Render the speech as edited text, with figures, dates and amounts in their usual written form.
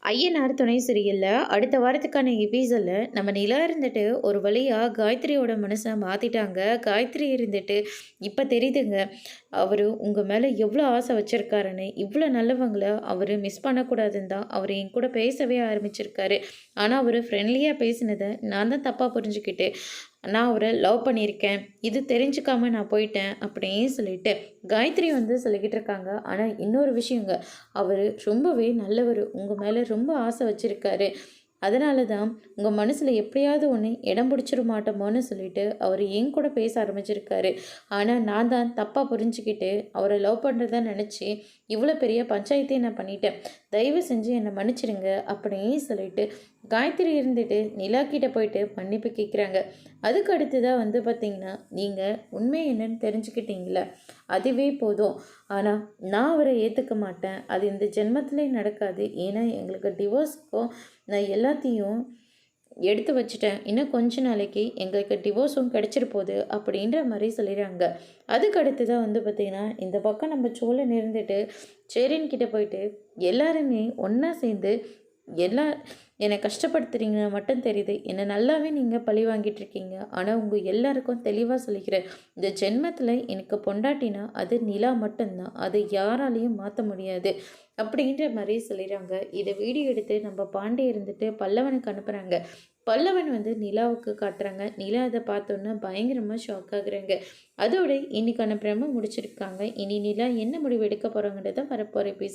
ஐயனார் துணை சீரியல்ல அடுத்த வாரத்துக்கான எபிசோடில் நம்ம நிலா இருந்துட்டு ஒரு வழியாக காயத்ரியோட மனசை மாற்றிட்டாங்க. காயத்ரி இருந்துட்டு இப்போ தெரியுதுங்க அவர் உங்கள் மேலே எவ்வளோ ஆசை வச்சுருக்காருன்னு. இவ்வளோ நல்லவங்கள அவர் மிஸ் பண்ணக்கூடாதுன்னு தான் அவர் என் கூட பேசவே ஆரம்பிச்சிருக்காரு. ஆனால் அவர் ஃப்ரெண்ட்லியாக பேசினதை நான் தான் தப்பாக புரிஞ்சுக்கிட்டு நான் அவரை லவ் பண்ணியிருக்கேன், இது தெரிஞ்சுக்காம நான் போயிட்டேன் அப்படின்னு சொல்லிட்டு காயத்ரி வந்து சொல்லிக்கிட்டு இருக்காங்க. ஆனால் இன்னொரு விஷயங்க, அவர் ரொம்பவே நல்லவர், உங்கள் மேலே ரொம்ப ஆசை வச்சுருக்காரு. அதனால தான் உங்கள் மனசில் எப்படியாவது ஒன்று இடம் பிடிச்சிட மாட்டோமோன்னு சொல்லிட்டு அவர் என் கூட பேச ஆரம்பிச்சிருக்காரு. ஆனால் நான் தான் தப்பாக புரிஞ்சுக்கிட்டு அவரை லவ் பண்ணுறதா நினச்சி இவ்வளோ பெரிய பஞ்சாயத்தையும் நான் பண்ணிட்டேன். தயவு செஞ்சு என்னை மன்னிச்சிடுங்க அப்படின்னு சொல்லிட்டு காயத்ரி இருந்துட்டு நிலா கிட்ட போயிட்டு மன்னிப்பு கேட்குறாங்க. அதுக்கு அடுத்ததாக வந்து பார்த்திங்கன்னா, நீங்கள் உண்மை என்னன்னு தெரிஞ்சுக்கிட்டீங்கள, அதுவே போதும். ஆனால் நான் அவரை ஏற்றுக்க மாட்டேன், அது இந்த ஜென்மத்திலே நடக்காது. ஏன்னா எங்களுக்கு டிவோர்ஸ்க்கும் நான் எல்லாத்தையும் எடுத்து வச்சுட்டேன், இன்னும் கொஞ்ச நாளைக்கு எங்களுக்கு டிவோர்ஸும் கிடச்சிட்டு போகுது அப்படின்ற மாதிரி சொல்லிடுறாங்க. அதுக்கு அடுத்ததாக வந்து பார்த்திங்கன்னா, இந்த பக்கம் நம்ம சோழன் இருந்துட்டு சேரின் கிட்ட போயிட்டு எல்லாருமே ஒன்றா சேர்ந்து என்னை கஷ்டப்படுத்துறீங்கன்னு மட்டும் தெரியுது, என்னை நல்லாவே நீங்கள் பழி வாங்கிட்டு இருக்கீங்க. ஆனால் உங்கள் எல்லாருக்கும் தெளிவாக சொல்லிக்கிறேன், இந்த ஜென்மத்தில் எனக்கு பொண்டாட்டினா அது நிலா மட்டும்தான், அதை யாராலையும் மாற்ற முடியாது அப்படின்ற மாதிரி சொல்லிடுறாங்க. இதை வீடியோ எடுத்து நம்ம பாண்டே இருந்துட்டு பல்லவனுக்கு அனுப்புகிறாங்க. பல்லவன் வந்து நிலாவுக்கு காட்டுறாங்க. நிலா அதை பார்த்தோன்னா பயங்கரமாக ஷாக் ஆகுறாங்க. அதோட இன்னைக்கான பிரம முடிச்சிருக்காங்க. இனி நிலா என்ன முடிவு எடுக்க போகிறாங்கன்றத வரப்போகிற பேச